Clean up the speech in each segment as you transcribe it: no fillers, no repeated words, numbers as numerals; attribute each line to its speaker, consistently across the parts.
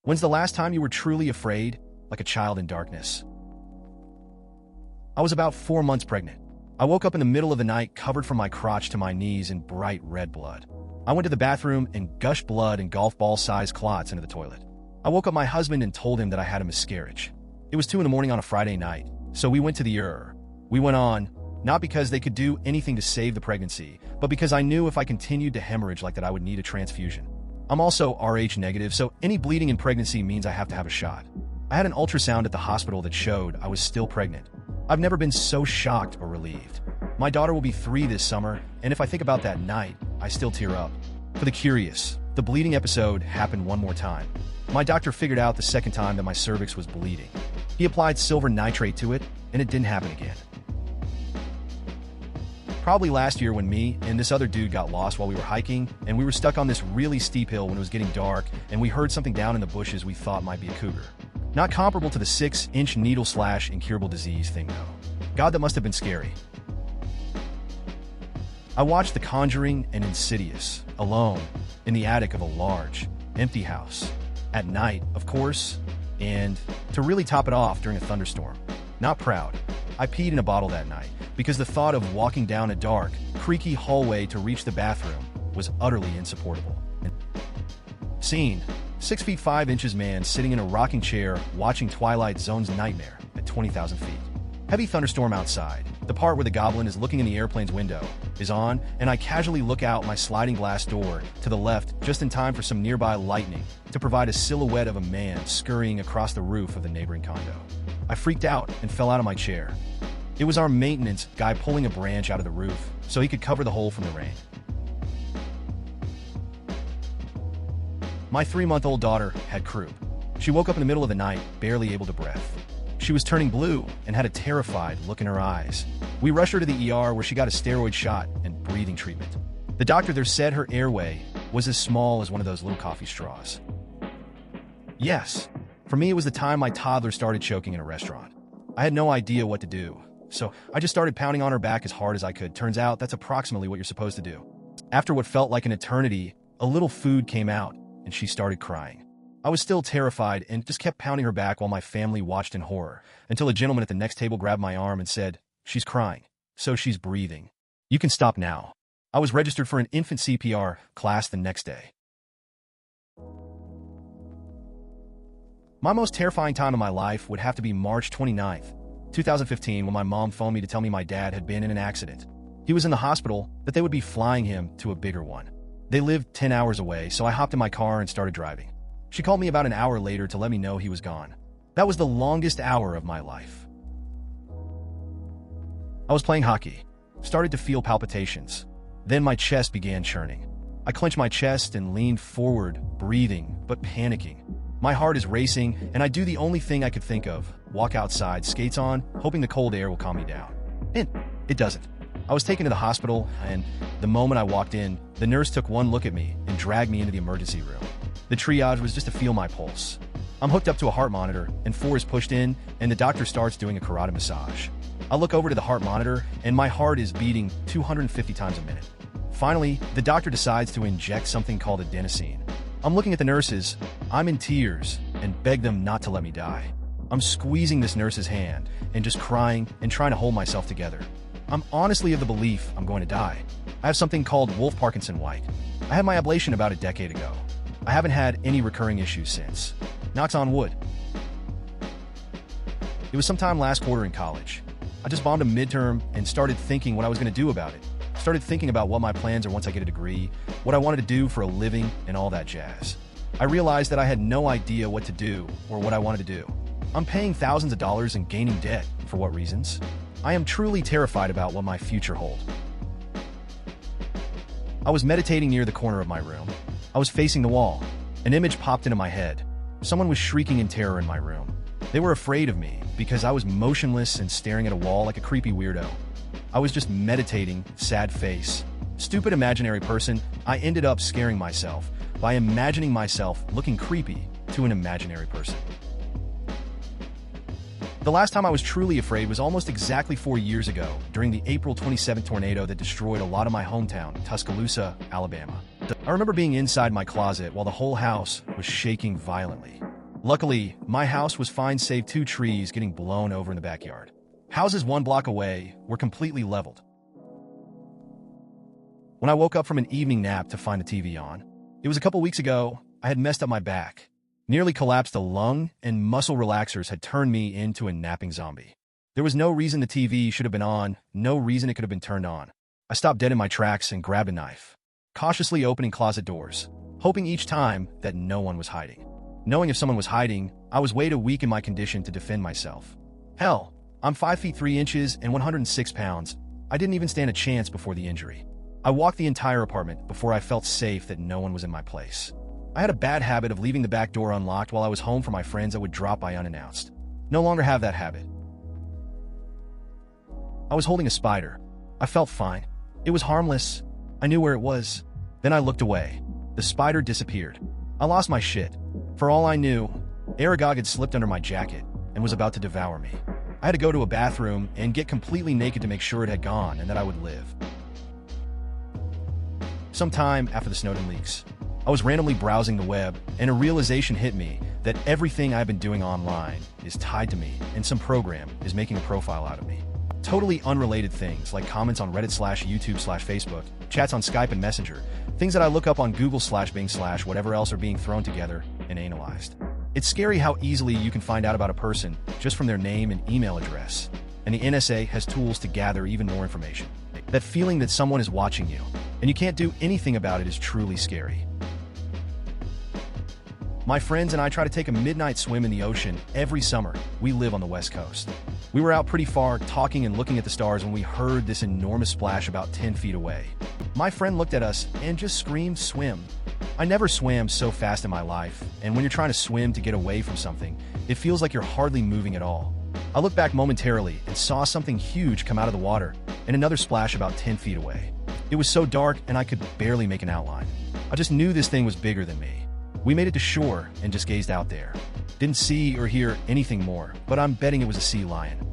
Speaker 1: When's the last time you were truly afraid, like a child in darkness? I was about 4 months pregnant. I woke up in the middle of the night covered from my crotch to my knees in bright red blood. I went to the bathroom and gushed blood and golf ball-sized clots into the toilet. I woke up my husband and told him that I had a miscarriage. It was 2 in the morning on a Friday night, so we went to the ER. We went on, not because they could do anything to save the pregnancy, but because I knew if I continued to hemorrhage like that I would need a transfusion. I'm also Rh negative, so any bleeding in pregnancy means I have to have a shot. I had an ultrasound at the hospital that showed I was still pregnant. I've never been so shocked or relieved. My daughter will be 3 this summer, and if I think about that night, I still tear up. For the curious, the bleeding episode happened one more time. My doctor figured out the second time that my cervix was bleeding. He applied silver nitrate to it, and it didn't happen again. Probably last year when me and this other dude got lost while we were hiking, and we were stuck on this really steep hill when it was getting dark, and we heard something down in the bushes we thought might be a cougar. Not comparable to the 6-inch needle slash incurable disease thing though. God, that must have been scary. I watched The Conjuring and Insidious, alone, in the attic of a large, empty house. At night, of course, and to really top it off during a thunderstorm. Not proud. I peed in a bottle that night, because the thought of walking down a dark, creaky hallway to reach the bathroom was utterly insupportable. Scene: 6 feet 5 inches man sitting in a rocking chair watching Twilight Zone's Nightmare at 20,000 feet. Heavy thunderstorm outside. The part where the goblin is looking in the airplane's window is on, and I casually look out my sliding glass door to the left just in time for some nearby lightning to provide a silhouette of a man scurrying across the roof of the neighboring condo. I freaked out and fell out of my chair. It was our maintenance guy pulling a branch out of the roof so he could cover the hole from the rain. My 3-month-old daughter had croup. She woke up in the middle of the night, barely able to breathe. She was turning blue and had a terrified look in her eyes. We rushed her to the ER where she got a steroid shot and breathing treatment. The doctor there said her airway was as small as one of those little coffee straws. Yes, for me it was the time my toddler started choking in a restaurant. I had no idea what to do, so I just started pounding on her back as hard as I could. Turns out that's approximately what you're supposed to do. After what felt like an eternity, a little food came out and she started crying. I was still terrified and just kept pounding her back while my family watched in horror, until a gentleman at the next table grabbed my arm and said, "She's crying, so she's breathing. You can stop now." I was registered for an infant CPR class the next day. My most terrifying time of my life would have to be March 29th, 2015, when my mom phoned me to tell me my dad had been in an accident. He was in the hospital, but they would be flying him to a bigger one. They lived 10 hours away, so I hopped in my car and started driving. She called me about an hour later to let me know he was gone. That was the longest hour of my life. I was playing hockey, started to feel palpitations. Then my chest began churning. I clenched my chest and leaned forward, breathing, but panicking. My heart is racing, and I do the only thing I could think of, walk outside, skates on, hoping the cold air will calm me down. And it doesn't. I was taken to the hospital, and the moment I walked in, the nurse took one look at me and dragged me into the emergency room. The triage was just to feel my pulse. I'm hooked up to a heart monitor, and 4 is pushed in, and the doctor starts doing a carotid massage. I look over to the heart monitor, and my heart is beating 250 times a minute. Finally, the doctor decides to inject something called adenosine. I'm looking at the nurses, I'm in tears, and beg them not to let me die. I'm squeezing this nurse's hand, and just crying and trying to hold myself together. I'm honestly of the belief I'm going to die. I have something called Wolff Parkinson White. I had my ablation about a decade ago. I haven't had any recurring issues since. Knocks on wood. It was sometime last quarter in college. I just bombed a midterm and started thinking what I was going to do about it. Started thinking about what my plans are once I get a degree, what I wanted to do for a living, and all that jazz. I realized that I had no idea what to do or what I wanted to do. I'm paying thousands of dollars and gaining debt. For what reasons? I am truly terrified about what my future holds. I was meditating near the corner of my room. I was facing the wall. An image popped into my head. Someone was shrieking in terror in my room. They were afraid of me because I was motionless and staring at a wall like a creepy weirdo. I was just meditating, sad face. Stupid imaginary person, I ended up scaring myself by imagining myself looking creepy to an imaginary person. The last time I was truly afraid was almost exactly 4 years ago, during the April 27th tornado that destroyed a lot of my hometown, Tuscaloosa, Alabama. I remember being inside my closet while the whole house was shaking violently. Luckily, my house was fine save 2 trees getting blown over in the backyard. Houses 1 block away were completely leveled. When I woke up from an evening nap to find the TV on, it was a couple weeks ago. I had messed up my back, nearly collapsed a lung, and muscle relaxers had turned me into a napping zombie. There was no reason the TV should have been on, no reason it could have been turned on. I stopped dead in my tracks and grabbed a knife, cautiously opening closet doors, hoping each time that no one was hiding. Knowing if someone was hiding, I was way too weak in my condition to defend myself. Hell, I'm 5 feet 3 inches and 106 pounds. I didn't even stand a chance before the injury. I walked the entire apartment before I felt safe that no one was in my place. I had a bad habit of leaving the back door unlocked while I was home for my friends that would drop by unannounced. No longer have that habit. I was holding a spider. I felt fine. It was harmless. I knew where it was. Then I looked away. The spider disappeared. I lost my shit. For all I knew, Aragog had slipped under my jacket and was about to devour me. I had to go to a bathroom and get completely naked to make sure it had gone and that I would live. Sometime after the Snowden leaks, I was randomly browsing the web and a realization hit me that everything I've been doing online is tied to me and some program is making a profile out of me. Totally unrelated things like comments on Reddit/YouTube/Facebook, chats on Skype and Messenger, things that I look up on Google/Bing/ whatever else are being thrown together and analyzed. It's scary how easily you can find out about a person just from their name and email address, and the NSA has tools to gather even more information. That feeling that someone is watching you, and you can't do anything about it is truly scary. My friends and I try to take a midnight swim in the ocean every summer. We live on the West Coast. We were out pretty far, talking and looking at the stars when we heard this enormous splash about 10 feet away. My friend looked at us and just screamed, "Swim." I never swam so fast in my life, and when you're trying to swim to get away from something, it feels like you're hardly moving at all. I looked back momentarily and saw something huge come out of the water, and another splash about 10 feet away. It was so dark and I could barely make an outline. I just knew this thing was bigger than me. We made it to shore and just gazed out there. Didn't see or hear anything more, but I'm betting it was a sea lion.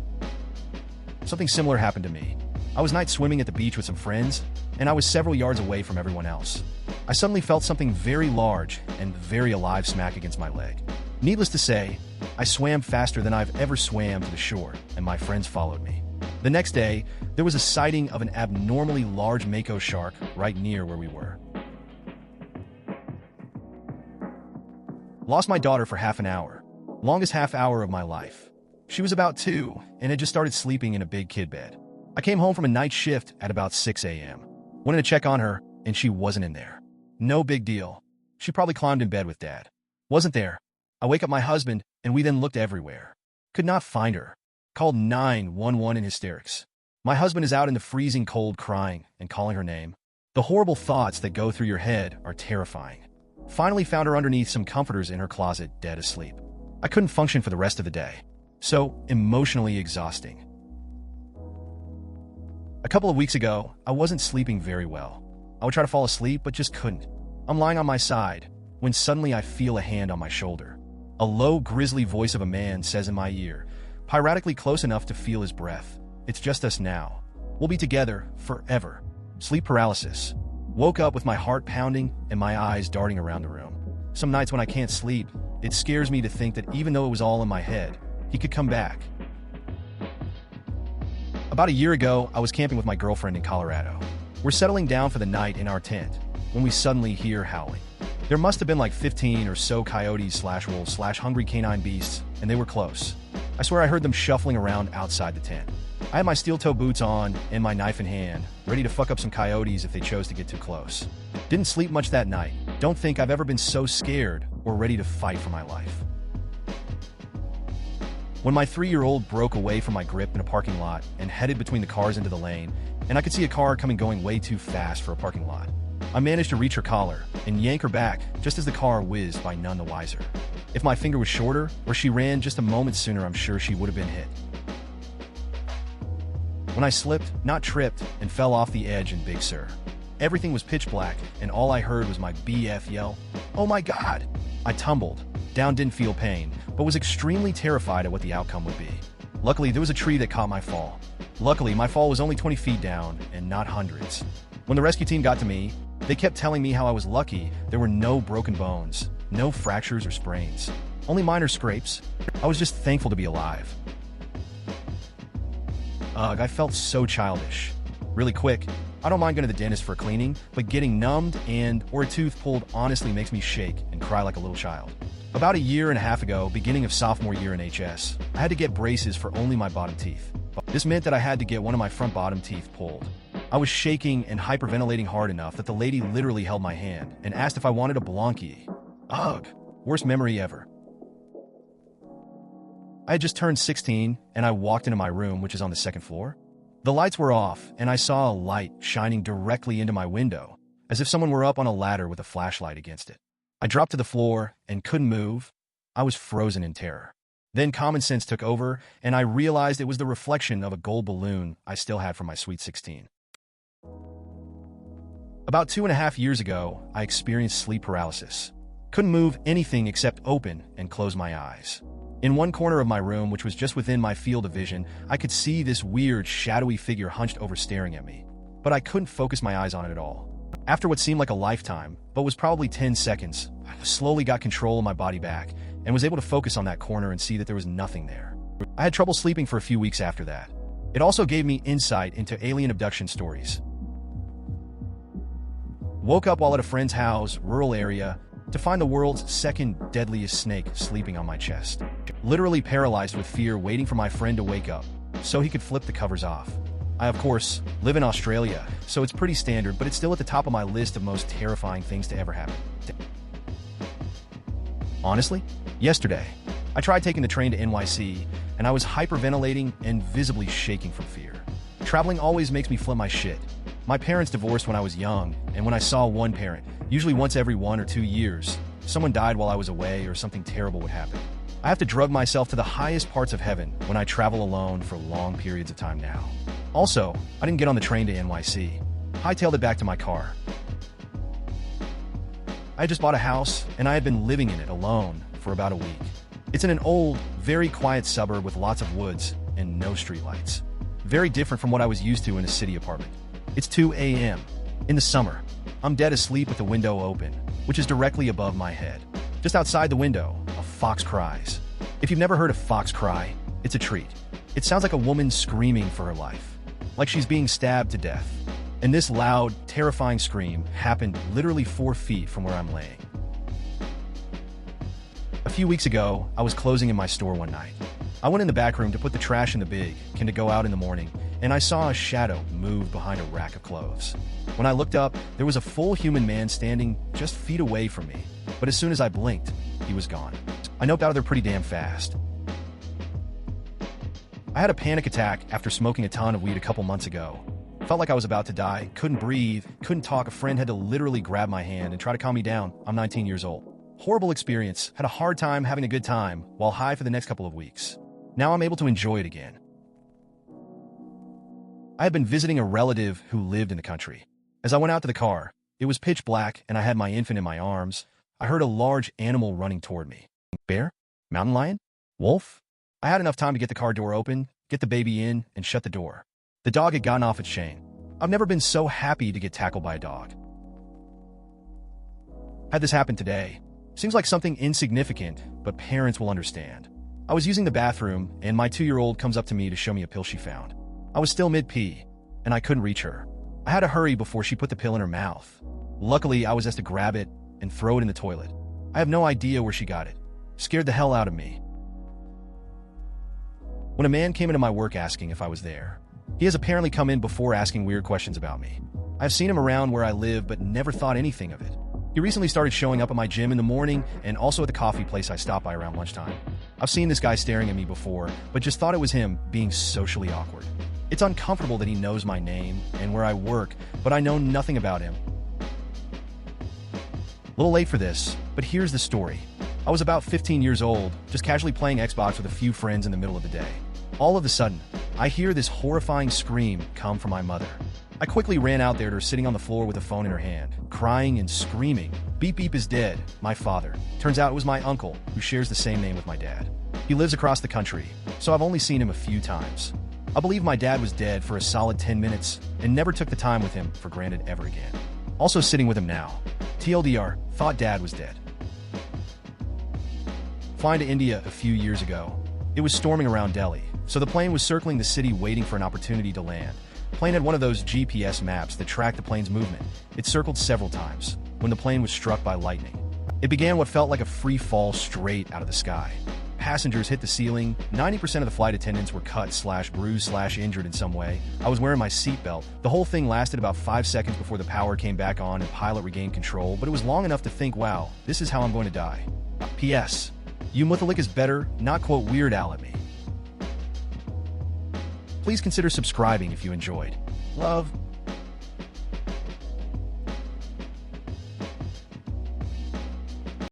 Speaker 1: Something similar happened to me. I was night swimming at the beach with some friends, and I was several yards away from everyone else. I suddenly felt something very large and very alive smack against my leg. Needless to say, I swam faster than I've ever swam to the shore, and my friends followed me. The next day, there was a sighting of an abnormally large mako shark right near where we were. Lost my daughter for half an hour. Longest half hour of my life. She was about 2 and had just started sleeping in a big kid bed. I came home from a night shift at about 6 a.m. Wanted to check on her, and she wasn't in there. No big deal. She probably climbed in bed with Dad. Wasn't there. I wake up my husband, and we then looked everywhere. Could not find her. Called 911 in hysterics. My husband is out in the freezing cold crying and calling her name. The horrible thoughts that go through your head are terrifying. Finally found her underneath some comforters in her closet, dead asleep. I couldn't function for the rest of the day. So emotionally exhausting. A couple of weeks ago, I wasn't sleeping very well. I would try to fall asleep, but just couldn't. I'm lying on my side, when suddenly I feel a hand on my shoulder. A low, grisly voice of a man says in my ear, piratically close enough to feel his breath, "It's just us now. We'll be together forever." Sleep paralysis. Woke up with my heart pounding and my eyes darting around the room. Some nights when I can't sleep, it scares me to think that even though it was all in my head, he could come back. About a year ago, I was camping with my girlfriend in Colorado. We're settling down for the night in our tent when we suddenly hear howling. There must have been like 15 or so coyotes/wolves/hungry canine beasts, and they were close. I swear I heard them shuffling around outside the tent. I had my steel-toe boots on and my knife in hand, ready to fuck up some coyotes if they chose to get too close. Didn't sleep much that night. Don't think I've ever been so scared or ready to fight for my life. When my 3-year-old broke away from my grip in a parking lot and headed between the cars into the lane, and I could see a car going way too fast for a parking lot. I managed to reach her collar and yank her back just as the car whizzed by, none the wiser. If my finger was shorter or she ran just a moment sooner, I'm sure she would have been hit. When I slipped, not tripped, and fell off the edge in Big Sur. Everything was pitch black, and all I heard was my BF yell, "Oh my God!" I tumbled. Down, didn't feel pain, but was extremely terrified at what the outcome would be. Luckily, there was a tree that caught my fall. Luckily, my fall was only 20 feet down, and not hundreds. When the rescue team got to me, they kept telling me how I was lucky there were no broken bones, no fractures or sprains. Only minor scrapes. I was just thankful to be alive. Ugh, I felt so childish. Really quick, I don't mind going to the dentist for a cleaning, but getting numbed or a tooth pulled honestly makes me shake and cry like a little child. About a year and a half ago, beginning of sophomore year in HS, I had to get braces for only my bottom teeth. This meant that I had to get one of my front bottom teeth pulled. I was shaking and hyperventilating hard enough that the lady literally held my hand and asked if I wanted a blankie. Ugh, worst memory ever. I had just turned 16 and I walked into my room, which is on the second floor. The lights were off and I saw a light shining directly into my window, as if someone were up on a ladder with a flashlight against it. I dropped to the floor and couldn't move. I was frozen in terror. Then common sense took over and I realized it was the reflection of a gold balloon I still had from my sweet 16. About 2.5 years ago, I experienced sleep paralysis. Couldn't move anything except open and close my eyes. In one corner of my room, which was just within my field of vision, I could see this weird, shadowy figure hunched over staring at me. But I couldn't focus my eyes on it at all. After what seemed like a lifetime, but was probably 10 seconds, I slowly got control of my body back and was able to focus on that corner and see that there was nothing there. I had trouble sleeping for a few weeks after that. It also gave me insight into alien abduction stories. Woke up while at a friend's house, rural area, to find the world's second deadliest snake sleeping on my chest. Literally paralyzed with fear, waiting for my friend to wake up so he could flip the covers off. I, of course, live in Australia, so it's pretty standard, but it's still at the top of my list of most terrifying things to ever happen. Honestly, yesterday, I tried taking the train to NYC, and I was hyperventilating and visibly shaking from fear. Traveling always makes me flip my shit. My parents divorced when I was young, and when I saw one parent, usually once every 1 or 2 years, someone died while I was away or something terrible would happen. I have to drug myself to the highest parts of heaven when I travel alone for long periods of time now. Also, I didn't get on the train to NYC. Hightailed it back to my car. I had just bought a house, and I had been living in it alone for about a week. It's in an old, very quiet suburb with lots of woods and no streetlights. Very different from what I was used to in a city apartment. It's 2 a.m. in the summer. I'm dead asleep with the window open, which is directly above my head. Just outside the window, a fox cries. If you've never heard a fox cry, it's a treat. It sounds like a woman screaming for her life, like she's being stabbed to death. And this loud, terrifying scream happened literally 4 feet from where I'm laying. A few weeks ago, I was closing in my store one night. I went in the back room to put the trash in the big can to go out in the morning, and I saw a shadow move behind a rack of clothes. When I looked up, there was a full human man standing just feet away from me, but as soon as I blinked, he was gone. I noped out of there pretty damn fast. I had a panic attack after smoking a ton of weed a couple months ago. Felt like I was about to die, couldn't breathe, couldn't talk. A friend had to literally grab my hand and try to calm me down. I'm 19 years old. Horrible experience, had a hard time having a good time while high for the next couple of weeks. Now I'm able to enjoy it again. I had been visiting a relative who lived in the country. As I went out to the car, it was pitch black and I had my infant in my arms. I heard a large animal running toward me. Bear? Mountain lion? Wolf? I had enough time to get the car door open, get the baby in, and shut the door. The dog had gotten off its chain. I've never been so happy to get tackled by a dog. Had this happen today. Seems like something insignificant, but parents will understand. I was using the bathroom, and my 2-year-old comes up to me to show me a pill she found. I was still mid-pee, and I couldn't reach her. I had to hurry before she put the pill in her mouth. Luckily, I was asked to grab it and throw it in the toilet. I have no idea where she got it. Scared the hell out of me. When a man came into my work asking if I was there, he has apparently come in before asking weird questions about me. I've seen him around where I live, but never thought anything of it. He recently started showing up at my gym in the morning and also at the coffee place I stop by around lunchtime. I've seen this guy staring at me before, but just thought it was him being socially awkward. It's uncomfortable that he knows my name and where I work, but I know nothing about him. A little late for this, but here's the story. I was about 15 years old, just casually playing Xbox with a few friends in the middle of the day. All of a sudden, I hear this horrifying scream come from my mother. I quickly ran out there to her sitting on the floor with a phone in her hand, crying and screaming. Beep Beep is dead, my father. Turns out it was my uncle, who shares the same name with my dad. He lives across the country, so I've only seen him a few times. I believe my dad was dead for a solid 10 minutes and never took the time with him for granted ever again. Also sitting with him now. TLDR, thought dad was dead. flying to India a few years ago. It was storming around Delhi, so the plane was circling the city waiting for an opportunity to land. The plane had one of those GPS maps that track the plane's movement. It circled several times when the plane was struck by lightning. It began what felt like a free fall straight out of the sky. Passengers hit the ceiling. 90% of the flight attendants were cut/bruised/injured in some way. I was wearing my seatbelt. The whole thing lasted about 5 seconds before the power came back on and the pilot regained control, but it was long enough to think, wow, this is how I'm going to die. P.S. You Muthalikas better not quote Weird Al at me. Please consider subscribing if you enjoyed. Love.